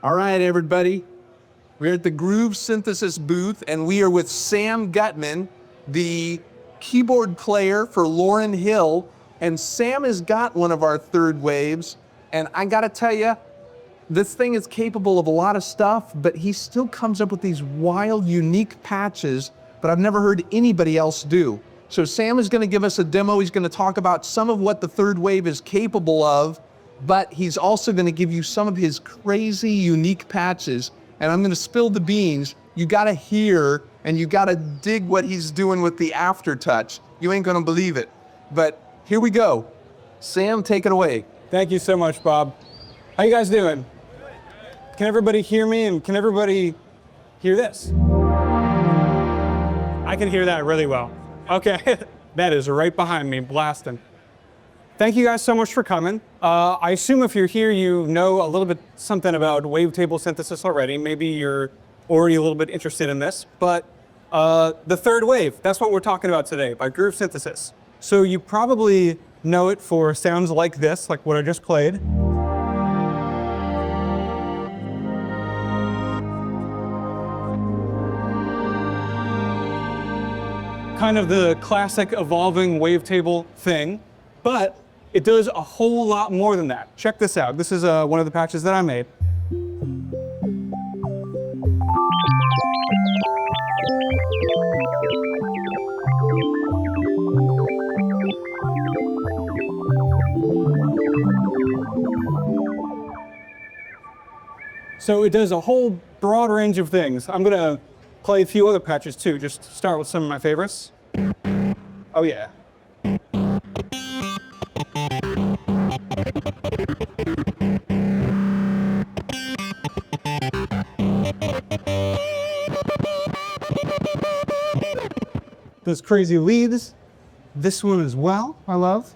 All right, everybody. We're at the Groove Synthesis booth, and we are with Sam Gutman, the keyboard player for Lauryn Hill. And Sam has got one of our third waves, and I gotta tell you, this thing is capable of a lot of stuff, but he still comes up with these wild, unique patches that I've never heard anybody else do. So Sam is gonna give us a demo. He's gonna talk about some of what the third wave is capable of, but he's also gonna give you some of his crazy, unique patches. And I'm gonna spill the beans. You gotta hear and you gotta dig what he's doing with the aftertouch. You ain't gonna believe it. But here we go. Sam, take it away. Thank you so much, Bob. How you guys doing? Can everybody hear me, and can everybody hear this? I can hear that really well. Okay, that is right behind me, blasting. Thank you guys so much for coming. I assume if you're here, you know a little bit something about wavetable synthesis already. Maybe you're already a little bit interested in this, but the third wave, that's what we're talking about today, by Groove Synthesis. So you probably know it for sounds like this, like what I just played. Kind of the classic evolving wavetable thing, but it does a whole lot more than that. Check this out. This is one of the patches that I made. So it does a whole broad range of things. I'm gonna play a few other patches too, just start with some of my favorites. Oh yeah. Those crazy leads. This one as well, I love.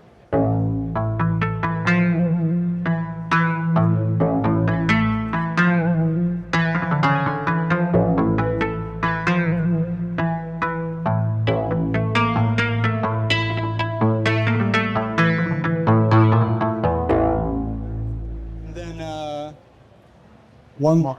One more.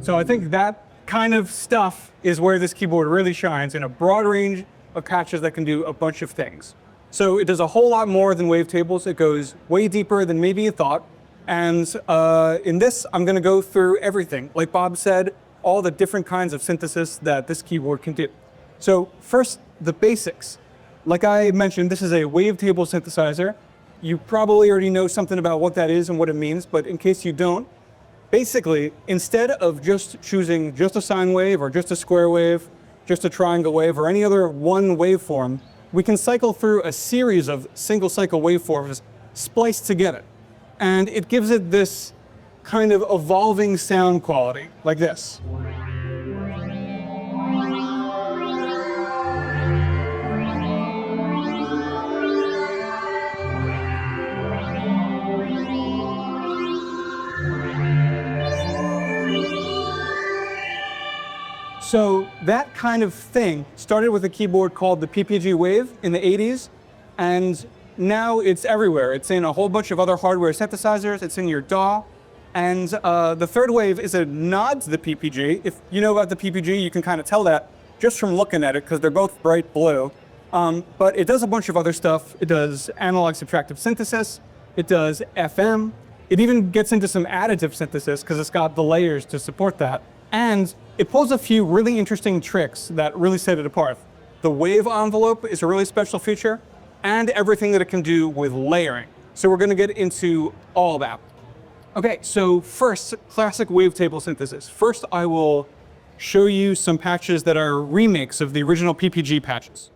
So I think that kind of stuff is where this keyboard really shines, in a broad range of patches that can do a bunch of things. So it does a whole lot more than wavetables. It goes way deeper than maybe you thought. And in this, I'm gonna go through everything. Like Bob said, all the different kinds of synthesis that this keyboard can do. So first, the basics. Like I mentioned, this is a wavetable synthesizer. You probably already know something about what that is and what it means, but in case you don't, basically, instead of just choosing just a sine wave or just a square wave, just a triangle wave, or any other one waveform, we can cycle through a series of single cycle waveforms spliced together. And it gives it this kind of evolving sound quality, like this. So that kind of thing started with a keyboard called the PPG Wave in the 80s, and now it's everywhere. It's in a whole bunch of other hardware synthesizers. It's in your DAW. And the third wave is a nod to the PPG. If you know about the PPG, you can kind of tell that just from looking at it, because they're both bright blue. But it does a bunch of other stuff. It does analog subtractive synthesis. It does FM. It even gets into some additive synthesis, because it's got the layers to support that. And it pulls a few really interesting tricks that really set it apart. The wave envelope is a really special feature, and everything that it can do with layering. So we're gonna get into all that. Okay, so first, classic wavetable synthesis. First, I will show you some patches that are remakes of the original PPG patches.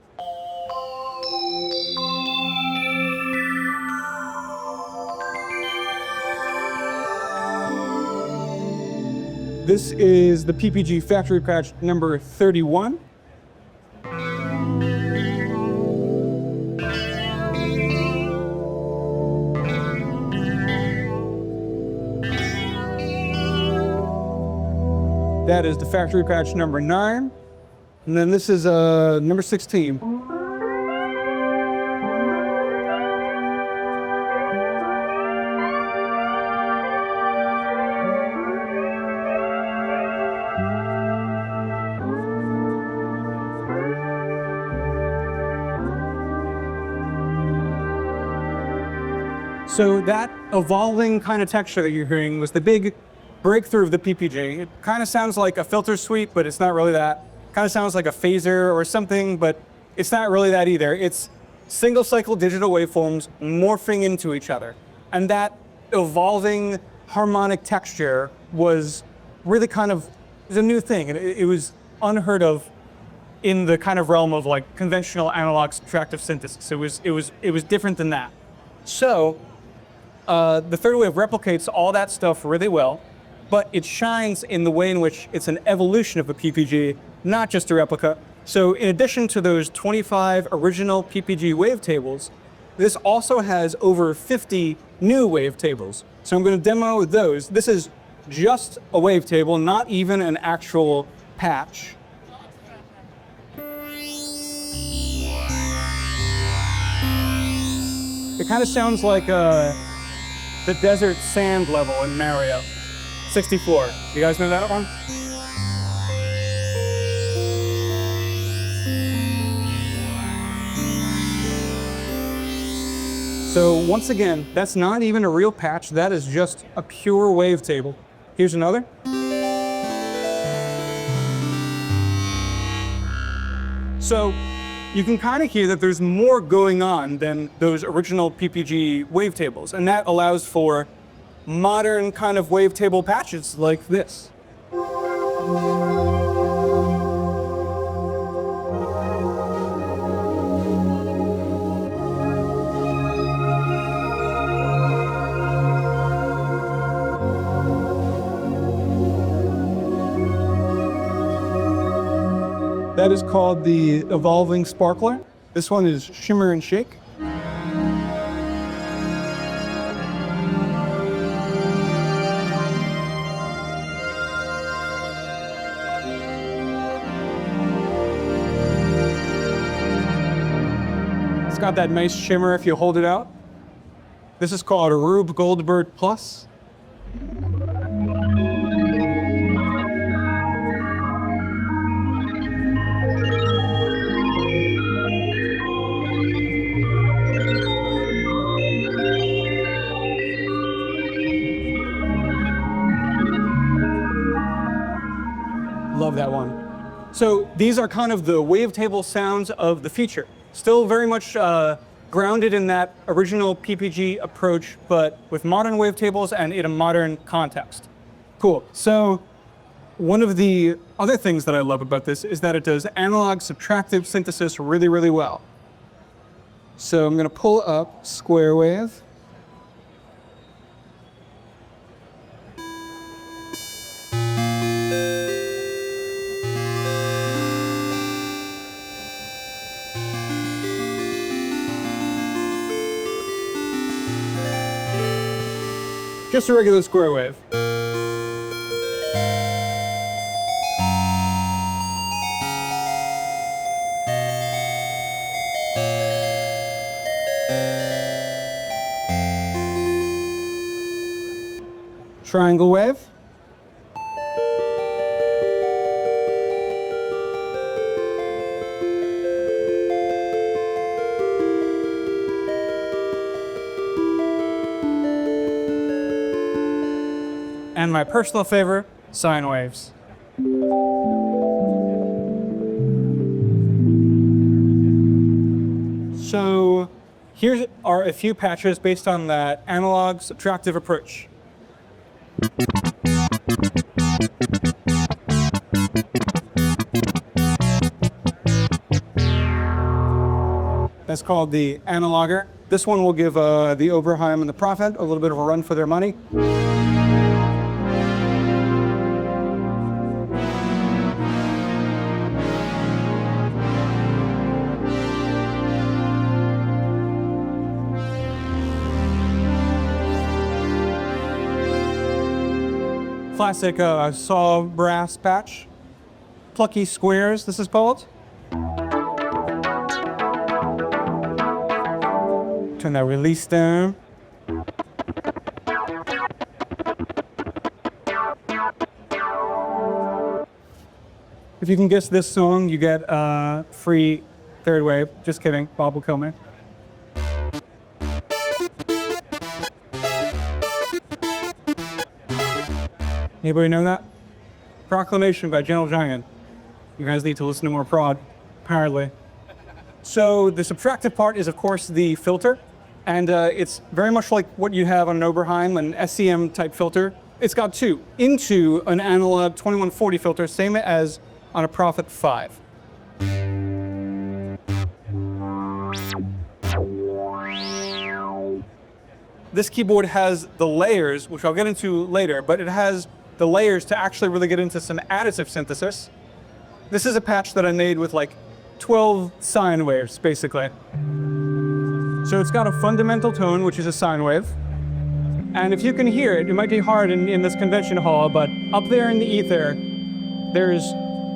This is the PPG factory patch number 31. That is the factory patch number 9. And then this is number 16. So that evolving kind of texture that you're hearing was the big breakthrough of the PPG. It kind of sounds like a filter suite, but it's not really that. Kind of sounds like a phaser or something, but it's not really that either. It's single cycle digital waveforms morphing into each other. And that evolving harmonic texture was really kind of, it was a new thing. And it was unheard of in the kind of realm of like conventional analog subtractive synthesis. It was different than that. So the third wave replicates all that stuff really well, but it shines in the way in which it's an evolution of a PPG, not just a replica. So in addition to those 25 original PPG wavetables, this also has over 50 new wavetables. So I'm going to demo those. This is just a wavetable, not even an actual patch. It kind of sounds like the desert sand level in Mario 64. You guys know that one? So once again, that's not even a real patch. That is just a pure wavetable. Here's another. So you can kind of hear that there's more going on than those original PPG wavetables, and that allows for modern kind of wavetable patches like this. That is called the Evolving Sparkler. This one is Shimmer and Shake. It's got that nice shimmer if you hold it out. This is called a Rube Goldberg Plus. Love that one. So these are kind of the wavetable sounds of the future. Still very much grounded in that original PPG approach, but with modern wavetables and in a modern context. Cool. So one of the other things that I love about this is that it does analog subtractive synthesis really, really well. So I'm going to pull up Square Wave. Just a regular square wave. Triangle wave. And my personal favorite, sine waves. So here are a few patches based on that analog subtractive approach. That's called the analoger. This one will give the Oberheim and the Prophet a little bit of a run for their money. classic saw brass patch. Plucky Squares, this is called. Turn that release down. If you can guess this song, you get free third wave. Just kidding, Bob will kill me. Anybody know that? Proclamation by Gentle Giant. You guys need to listen to more prog, apparently. So the subtractive part is, of course, the filter. And it's very much like what you have on an Oberheim, an SEM type filter. It's got two into an analog 2140 filter, same as on a Prophet 5. This keyboard has the layers, which I'll get into later, but it has the layers to actually really get into some additive synthesis. This is a patch that I made with like 12 sine waves, basically. So it's got a fundamental tone, which is a sine wave. And if you can hear it, it might be hard in this convention hall, but up there in the ether, there's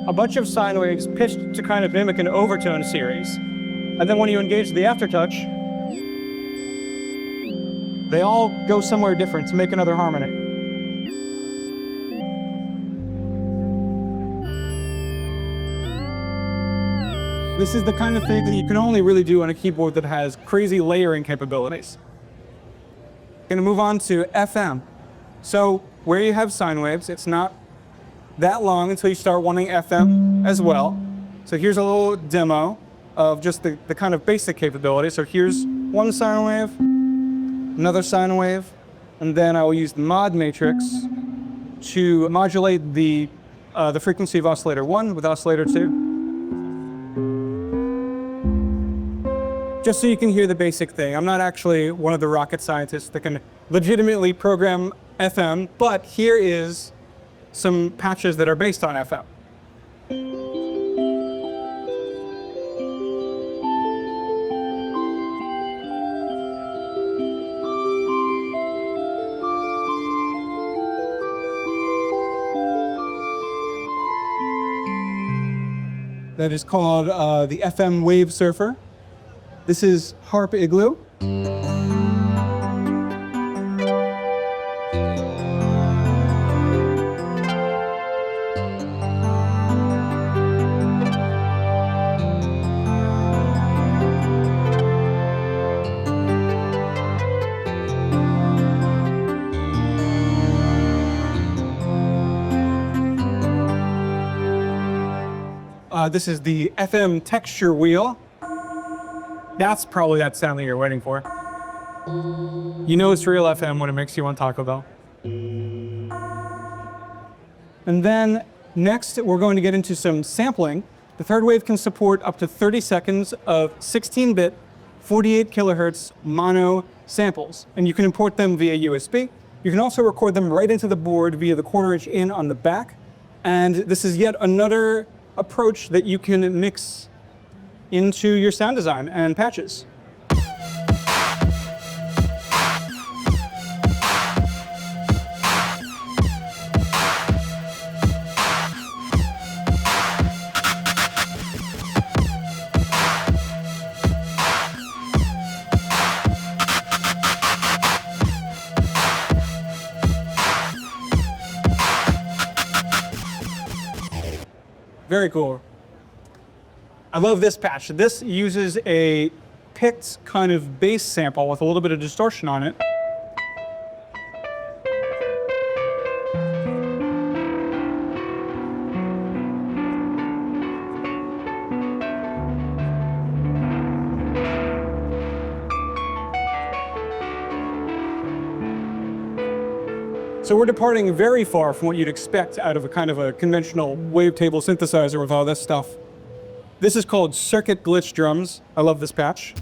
a bunch of sine waves pitched to kind of mimic an overtone series. And then when you engage the aftertouch, they all go somewhere different to make another harmony. This is the kind of thing that you can only really do on a keyboard that has crazy layering capabilities. Gonna move on to FM. So where you have sine waves, it's not that long until you start wanting FM as well. So here's a little demo of just the kind of basic capability. So here's one sine wave, another sine wave, and then I will use the mod matrix to modulate the frequency of oscillator 1 with oscillator 2. Just so you can hear the basic thing. I'm not actually one of the rocket scientists that can legitimately program FM, but here is some patches that are based on FM. That is called the FM Wave Surfer. This is Harp Igloo. This is the FM Texture Wheel. That's probably that sound that you're waiting for. You know it's real FM when it makes you want Taco Bell. And then next, we're going to get into some sampling. The third wave can support up to 30 seconds of 16-bit, 48 kilohertz mono samples. And you can import them via USB. You can also record them right into the board via the quarter-inch in on the back. And this is yet another approach that you can mix into your sound design and patches. Very cool. I love this patch. This uses a picked kind of bass sample with a little bit of distortion on it. So we're departing very far from what you'd expect out of a kind of a conventional wavetable synthesizer with all this stuff. This is called Circuit Glitch Drums. I love this patch.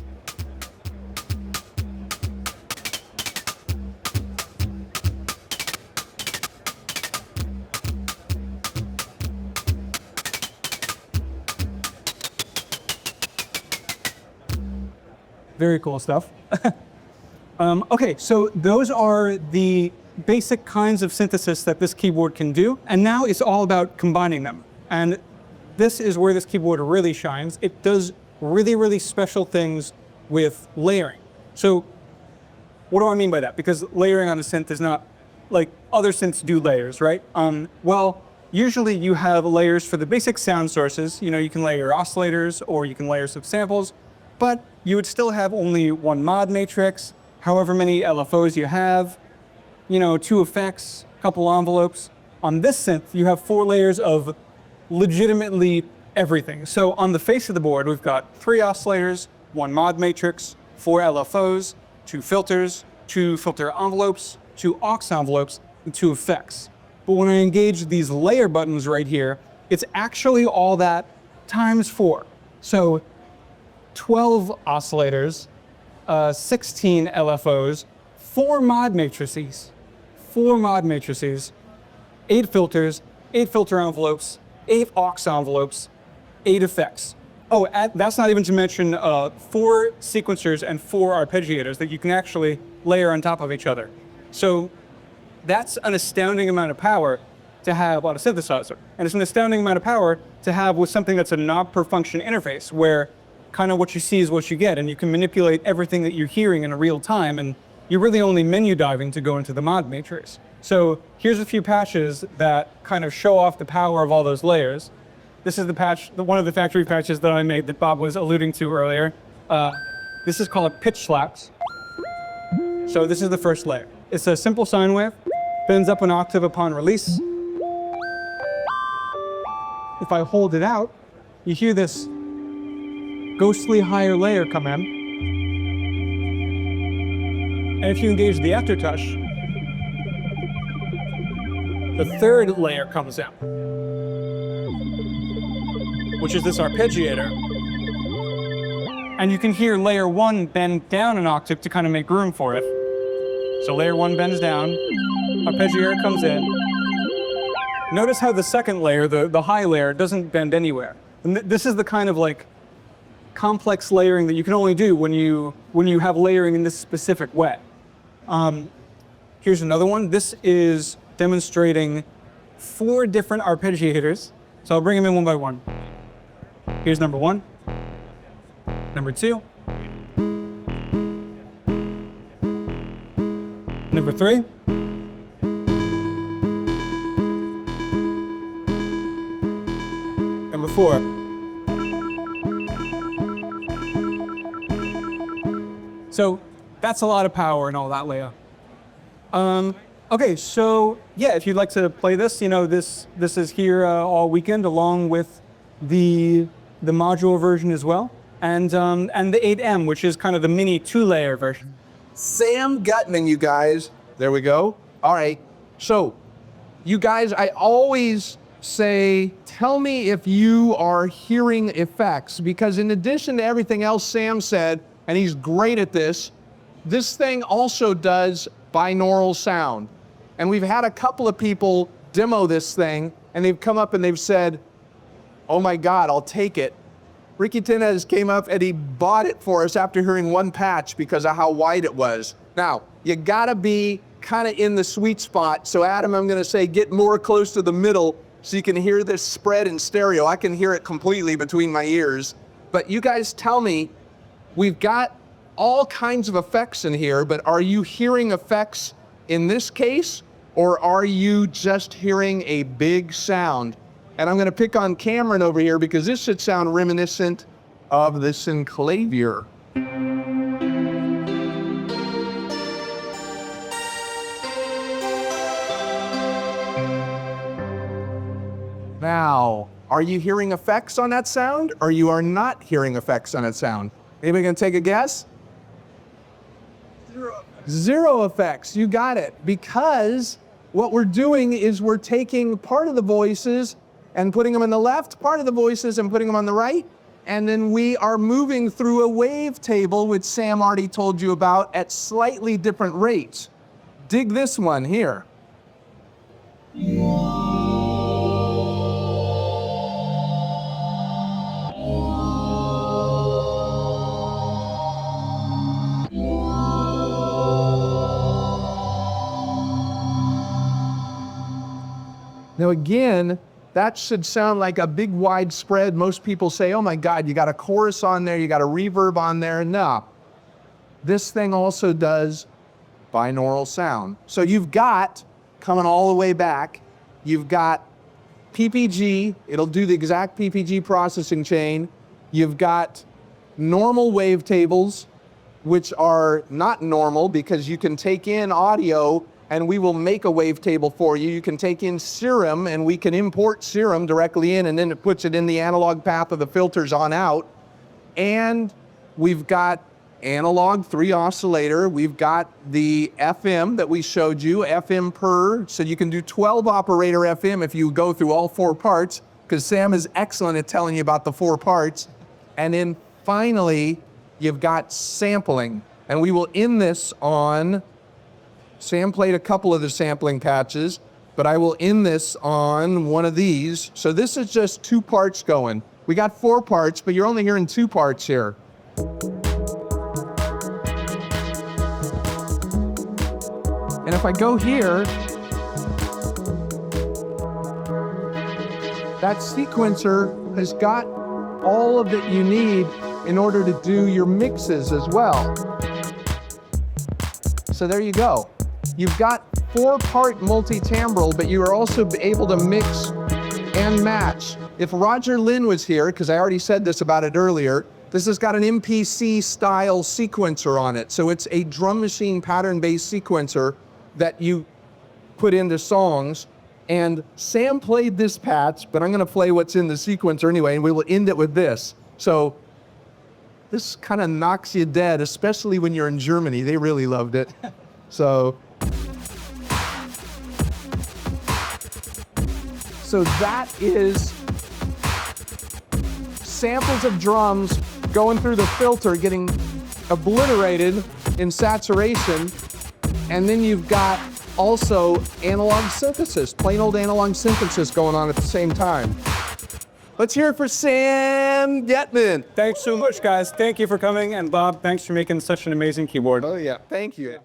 Very cool stuff. Okay, so those are the basic kinds of synthesis that this keyboard can do, and now it's all about combining them. And this is where this keyboard really shines. It does really, really special things with layering. So what do I mean by that? Because layering on a synth is not like other synths do layers, right? Well, usually you have layers for the basic sound sources. You know, you can layer oscillators or you can layer some samples, but you would still have only one mod matrix, however many LFOs you have, you know, 2 effects, a couple envelopes. On this synth, you have 4 layers of legitimately everything. So on the face of the board, we've got 3 oscillators, 1 mod matrix, 4 LFOs, 2 filters, 2 filter envelopes, 2 aux envelopes, and 2 effects. But when I engage these layer buttons right here, it's actually all that times 4. So 12 oscillators, 16 LFOs, 4 mod matrices, 8 filters, 8 filter envelopes, 8 aux envelopes, 8 effects. Oh, that's not even to mention 4 sequencers and 4 arpeggiators that you can actually layer on top of each other. So that's an astounding amount of power to have on a synthesizer. And it's an astounding amount of power to have with something that's a knob per function interface, where kind of what you see is what you get, and you can manipulate everything that you're hearing in real time, and you're really only menu diving to go into the mod matrix. So here's a few patches that kind of show off the power of all those layers. This is the patch, one of the factory patches that I made that Bob was alluding to earlier. This is called pitch slaps. So this is the first layer. It's a simple sine wave, bends up an octave upon release. If I hold it out, you hear this ghostly higher layer come in. And if you engage the aftertouch, the third layer comes out, which is this arpeggiator. And you can hear layer 1 bend down an octave to kind of make room for it. So layer 1 bends down, arpeggiator comes in. Notice how the second layer, the high layer, doesn't bend anywhere. And this is the kind of like complex layering that you can only do when you have layering in this specific way. Here's another one. This is demonstrating 4 different arpeggiators. So I'll bring them in one by one. Here's number 1, number 2, number 3, number 4. So that's a lot of power and all that layout. Okay, so yeah, if you'd like to play this, you know, this is here all weekend along with the module version as well, and the 8M, which is kind of the mini 2-layer version. Sam Gutman, you guys. There we go. All right. So, you guys, I always say, tell me if you are hearing effects, because in addition to everything else Sam said, and he's great at this thing also does binaural sound. And we've had a couple of people demo this thing, and they've come up and they've said, oh my God, I'll take it. Ricky Tinez came up and he bought it for us after hearing 1 patch because of how wide it was. Now, you gotta be kind of in the sweet spot. So Adam, I'm gonna say get more close to the middle so you can hear this spread in stereo. I can hear it completely between my ears. But you guys tell me, we've got all kinds of effects in here, but are you hearing effects in this case, or are you just hearing a big sound? And I'm gonna pick on Cameron over here because this should sound reminiscent of the Synclavier. Now, are you hearing effects on that sound, or you are not hearing effects on that sound? Anybody gonna take a guess? 0 effects, you got it. Because what we're doing is we're taking part of the voices and putting them on the left, part of the voices and putting them on the right, and then we are moving through a wavetable, which Sam already told you about, at slightly different rates. Dig this one here. Now again, that should sound like a big widespread. Most people say, oh my God, you got a chorus on there, you got a reverb on there. No. This thing also does binaural sound. So you've got, coming all the way back, you've got PPG, it'll do the exact PPG processing chain. You've got normal wavetables, which are not normal because you can take in audio and we will make a wavetable for you. You can take in serum and we can import serum directly in, and then it puts it in the analog path of the filters on out. And we've got analog 3 oscillator. We've got the FM that we showed you, FM per, so you can do 12 operator FM if you go through all 4 parts, because Sam is excellent at telling you about the 4 parts. And then finally, you've got sampling. And we will end this on, Sam played a couple of the sampling patches, but I will end this on one of these. So this is just 2 parts going. We got 4 parts, but you're only hearing 2 parts here. And if I go here, that sequencer has got all of that you need in order to do your mixes as well. So there you go. You've got 4-part multi-timbral, but you are also able to mix and match. If Roger Lynn was here, because I already said this about it earlier, this has got an MPC style sequencer on it. So it's a drum machine pattern-based sequencer that you put into songs. And Sam played this patch, but I'm gonna play what's in the sequencer anyway, and we will end it with this. So this kind of knocks you dead, especially when you're in Germany. They really loved it. So that is samples of drums going through the filter, getting obliterated in saturation. And then you've got also analog synthesis, plain old analog synthesis going on at the same time. Let's hear it for Sam Gutman. Thanks so much, guys. Thank you for coming. And Bob, thanks for making such an amazing keyboard. Oh yeah, thank you.